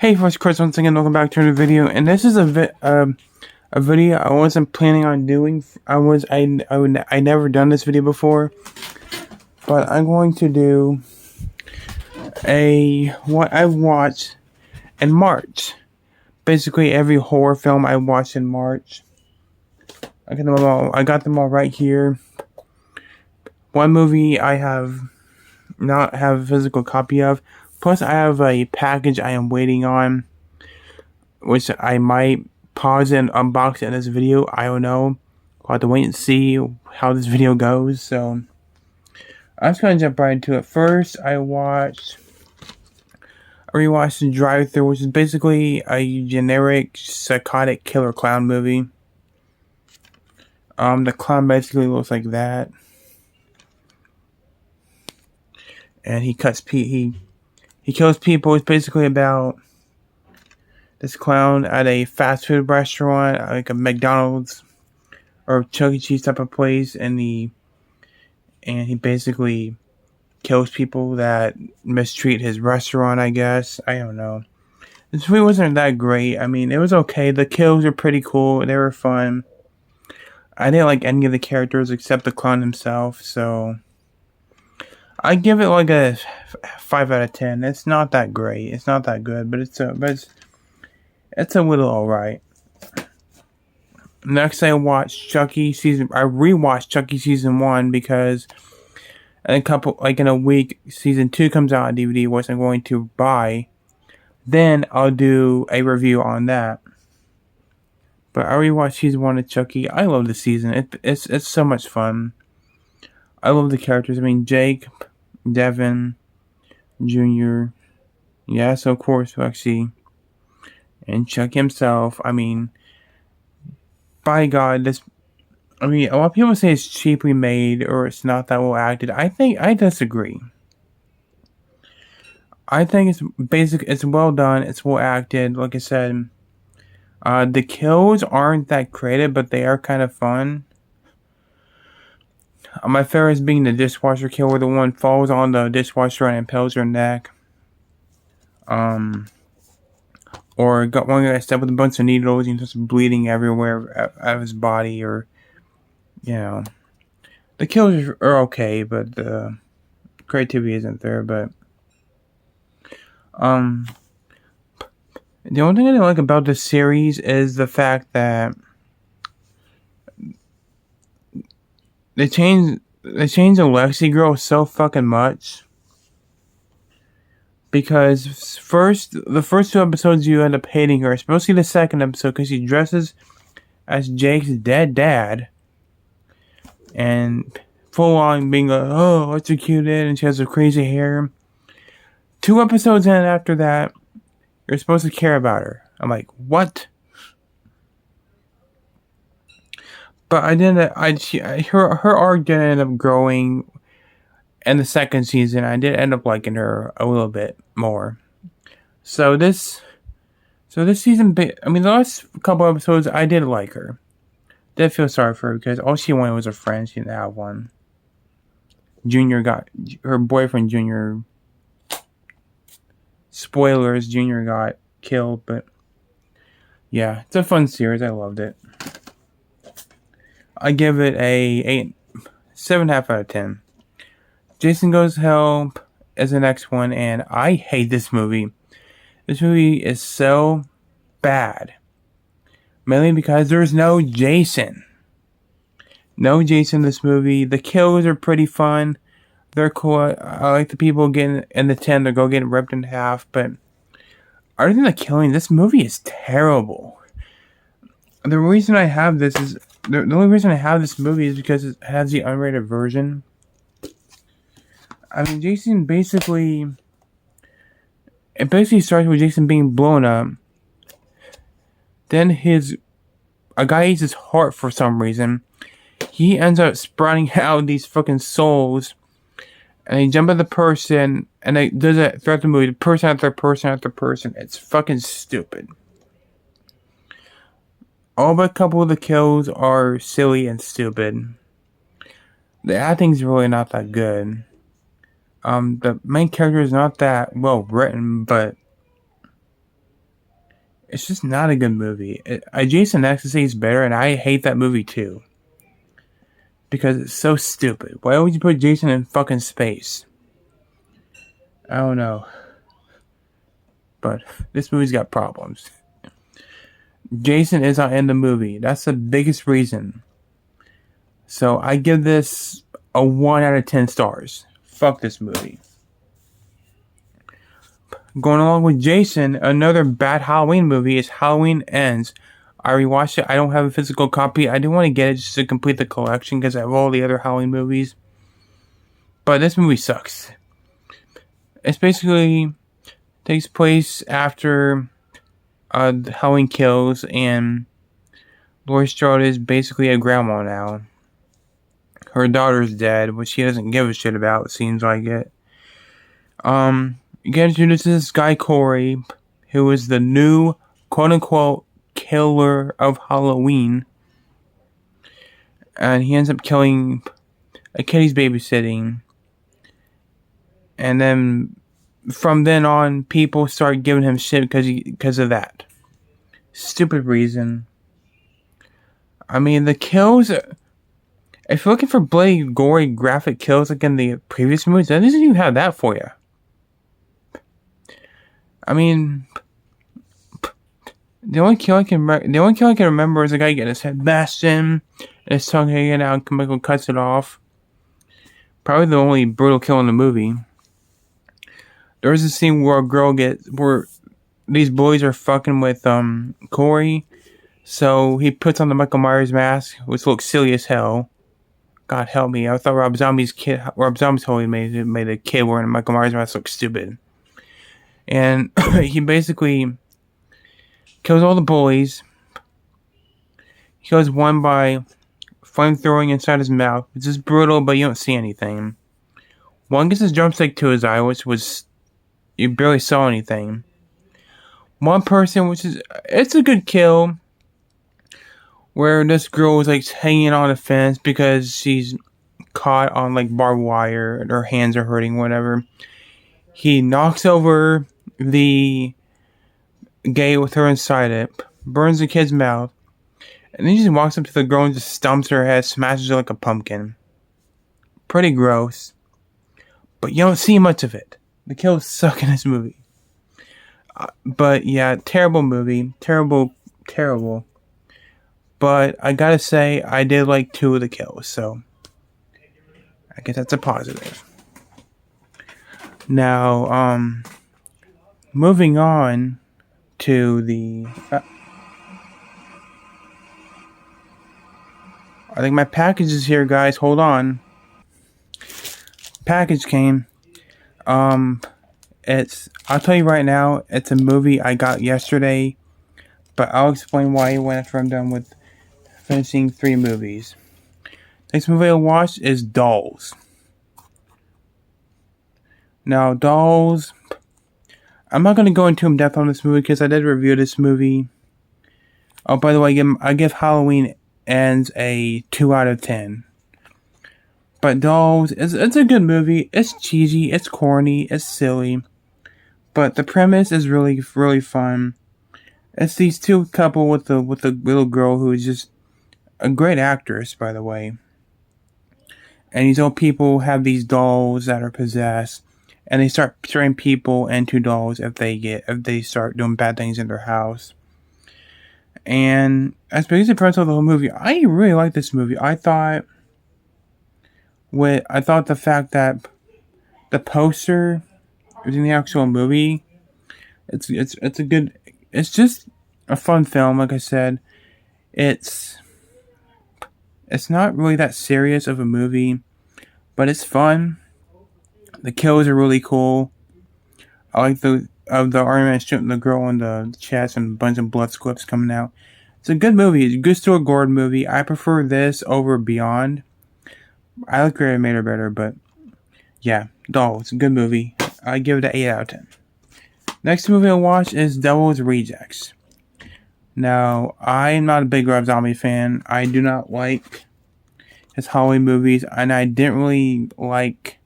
Hey, first Chris, once again, welcome back to the video. And this is a video I wasn't planning on doing. I never done this video before, but I'm going to do what I watched in March. Basically, every horror film I watched in March. I got them all right here. One movie I have not have a physical copy of. Plus, I have a package I am waiting on, which I might pause and unbox in this video. I don't know. I'll have to wait and see how this video goes. So, I'm just going to jump right into it. First, I rewatched The Drive-Thru, which is basically a generic psychotic killer clown movie. The clown basically looks like that. And he kills people. It's basically about this clown at a fast food restaurant, like a McDonald's or Chuck E. Cheese type of place, and he basically kills people that mistreat his restaurant, I guess. I don't know. This movie wasn't that great. I mean, it was okay. The kills were pretty cool. They were fun. I didn't like any of the characters except the clown himself, so I give it like a 5 out of 10. It's not that great. It's not that good, but it's a little alright. Next, I rewatched Chucky season 1 because in a week, season 2 comes out on DVD, which I'm going to buy. Then I'll do a review on that. But I rewatched season 1 of Chucky. I love the season. It's so much fun. I love the characters. I mean, Jake, Devin, Junior, yes, of course, Lexi, and Chuck himself. I mean, by God, a lot of people say it's cheaply made or it's not that well acted. I disagree. I think it's well done, it's well acted. Like I said, the kills aren't that creative, but they are kind of fun. My favorite is being the dishwasher kill, where the one falls on the dishwasher and impales her neck. Or got one guy stabbed with a bunch of needles and just bleeding everywhere out of his body, or the kills are okay, but the creativity isn't there. But the only thing I didn't like about this series is the fact that they changed the Lexi girl so fucking much. Because the first 2 episodes you end up hating her, especially the second episode, because she dresses as Jake's dead dad, and full on being like, oh, electrocuted, and she has her crazy hair. 2 episodes in after that, you're supposed to care about her. I'm like, what? But her arc did end up growing in the second season. I did end up liking her a little bit more. So this season, I mean, the last couple episodes, I did like her. Did feel sorry for her because all she wanted was a friend. She didn't have one. Her boyfriend Junior. Spoilers, Junior got killed, but yeah, it's a fun series. I loved it. I give it a 7.5 out of 10. Jason Goes to Hell is the next one, and I hate this movie. This movie is so bad. Mainly because there's no Jason. No Jason in this movie. The kills are pretty fun. They're cool. I like the people getting in the tent. They're getting ripped in half. But other than the killing, this movie is terrible. The reason I have this is... The only reason I have this movie is because it has the unrated version. I mean, Jason basically... It basically starts with Jason being blown up. Then a guy eats his heart for some reason. He ends up sprouting out these fucking souls. And they jump at the person. And they does it throughout the movie. Person after person after person. It's fucking stupid. All but a couple of the kills are silly and stupid. The acting's really not that good. The main character is not that well written, but It's just not a good movie. Jason X is better, and I hate that movie too. Because it's so stupid. Why would you put Jason in fucking space? I don't know. But this movie's got problems. Jason is not in the movie. That's the biggest reason. So I give this a 1 out of 10 stars. Fuck this movie. Going along with Jason, another bad Halloween movie is Halloween Ends. I rewatched it. I don't have a physical copy. I didn't want to get it just to complete the collection because I have all the other Halloween movies. But this movie sucks. It's basically takes place after Halloween Kills, and Laurie Strode is basically a grandma now. Her daughter's dead, which she doesn't give a shit about, it seems like it. You get introduced to this guy, Corey, who is the new, quote-unquote, killer of Halloween. And he ends up killing a kid he's babysitting. And then, from then on, people start giving him shit because of that. Stupid reason. I mean, the kills... If you're looking for bloody, gory, graphic kills like in the previous movies, that doesn't even have that for you. I mean, the only kill I can remember is a guy getting his head bashed in, and his tongue hanging out, and Michael cuts it off. Probably the only brutal kill in the movie. There was a scene where these boys are fucking with Corey, so he puts on the Michael Myers mask, which looks silly as hell. God help me! I thought Rob Zombie totally made a kid wearing a Michael Myers mask look stupid. And he basically kills all the bullies. He kills one by flamethrowing inside his mouth. It's just brutal, but you don't see anything. One gets his drumstick to his eye, which was... You barely saw anything. One person, it's a good kill, where this girl was like hanging on a fence because she's caught on like barbed wire and her hands are hurting, whatever. He knocks over the gate with her inside it, burns the kid's mouth, and then he just walks up to the girl and just stomps her head, smashes her like a pumpkin. Pretty gross. But you don't see much of it. The kills suck in this movie. But yeah, terrible movie. Terrible. But I gotta say, I did like 2 of the kills, so I guess that's a positive. Now, moving on to the... I think my package is here, guys. Hold on. Package came. I'll tell you right now, it's a movie I got yesterday, but I'll explain why when after I'm done with finishing 3 movies. Next movie I watched is Dolls. Now, Dolls, I'm not going to go into in depth on this movie because I did review this movie. Oh, by the way, I give Halloween Ends a 2 out of 10. But Dolls, it's a good movie. It's cheesy, it's corny, it's silly. But the premise is really, really fun. It's these 2 couple with the little girl who is just a great actress, by the way. And these old people have these dolls that are possessed, and they start turning people into dolls if they start doing bad things in their house. And as big as the premise of the whole movie, I really like this movie. I thought the fact that the poster is in the actual movie, it's just a fun film. Like I said, it's not really that serious of a movie, but it's fun. The kills are really cool. I like the Iron Man shooting the girl in the chest and a bunch of blood squibs coming out. It's a good movie. It's a good Stuart Gordon movie. I prefer this over Beyond. I like Reanimator better, but yeah, Dolls, it's a good movie. I give it an 8 out of 10. Next movie I watched is Devil's Rejects. Now, I am not a big Rob Zombie fan. I do not like his Halloween movies, and I didn't really like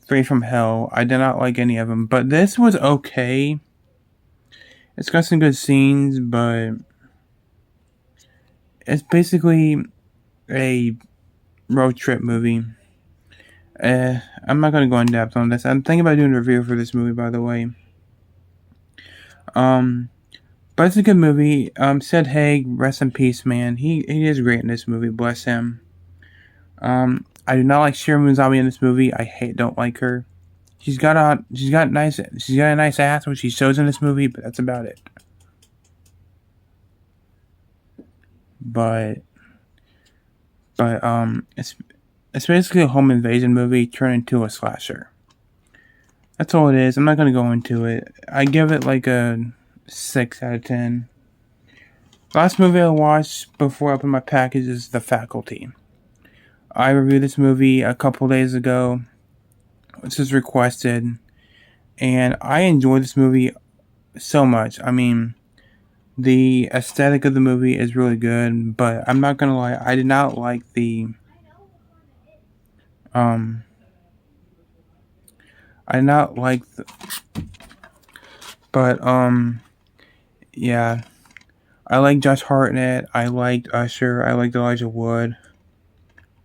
Three from Hell. I did not like any of them, but this was okay. It's got some good scenes, but it's basically a road trip movie. I'm not gonna go in depth on this. I'm thinking about doing a review for this movie, by the way. But it's a good movie. Sid Haig, rest in peace, man. He is great in this movie. Bless him. I do not like Shira Muzabi in this movie. Don't like her. She's got a nice ass, which she shows in this movie, but that's about it. But it's basically a home invasion movie turned into a slasher. That's all it is. I'm not gonna go into it. I give it like a 6 out of 10. Last movie I watched before I opened my package is The Faculty. I reviewed this movie a couple days ago. This was requested, and I enjoyed this movie so much. I mean, the aesthetic of the movie is really good, but I'm not gonna lie, I did not like the but yeah, I like Josh Hartnett, I liked Usher, I liked Elijah Wood.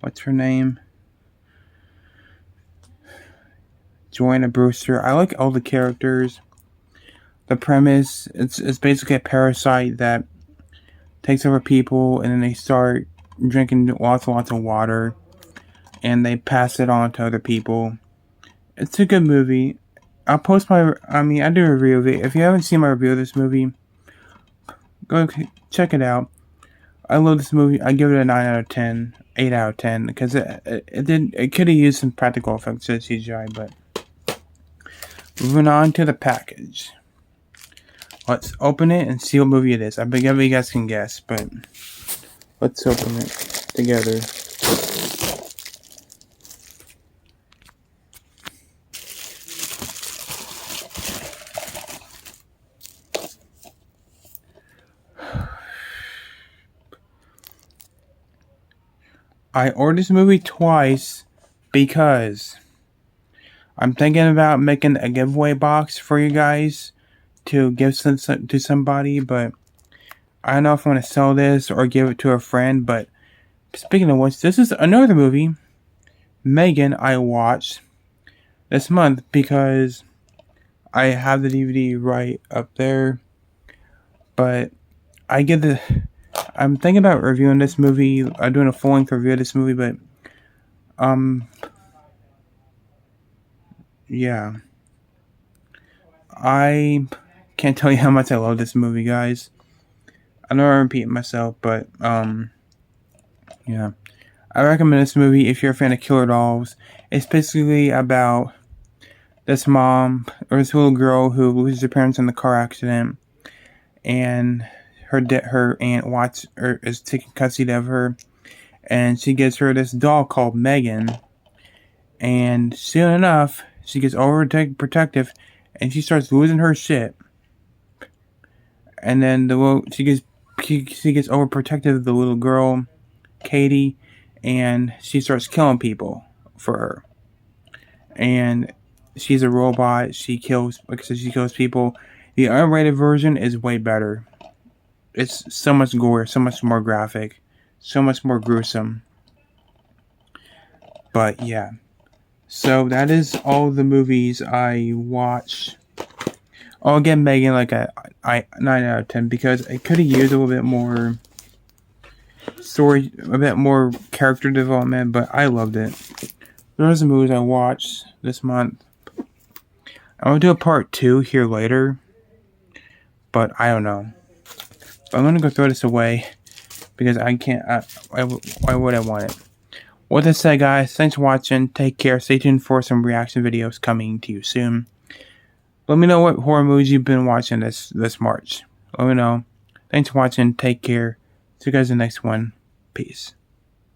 What's her name? Joanna Brewster. I like all the characters. The premise, it's basically a parasite that takes over people, and then they start drinking lots and lots of water, and they pass it on to other people. It's a good movie. I do a review of it. If you haven't seen my review of this movie, go check it out. I love this movie. I give it a 9 out of 10, 8 out of 10, because it could have used some practical effects to CGI, but moving on to the package. Let's open it and see what movie it is. I bet you guys can guess, but let's open it together. I ordered this movie twice because I'm thinking about making a giveaway box for you guys to give to somebody, but I don't know if I want to sell this or give it to a friend. But speaking of which, this is another movie, Megan, I watched this month because I have the DVD right up there. But I'm thinking about reviewing this movie. I'm doing a full-length review of this movie, but yeah, I can't tell you how much I love this movie, guys. I know I'm repeating myself, but yeah, I recommend this movie if you're a fan of Killer Dolls. It's basically about this mom or this little girl who loses her parents in the car accident, and her aunt is taking custody of her, and she gets her this doll called Megan, and soon enough she gets overprotective, and she starts losing her shit, and then she gets overprotective of the little girl, Katie, and she starts killing people for her, and she's a robot. She kills people. The unrated version is way better. It's so much gore, so much more graphic, so much more gruesome. But yeah. So that is all the movies I watched. I'll give Megan like a 9 out of 10 because I could have used a little bit more story, a bit more character development, but I loved it. Those are the movies I watched this month. I'm going to do a part 2 here later, but I don't know. I'm going to go throw this away because I can't. Why would I want it? With that said, guys, thanks for watching. Take care. Stay tuned for some reaction videos coming to you soon. Let me know what horror movies you've been watching this March. Let me know. Thanks for watching. Take care. See you guys in the next one. Peace.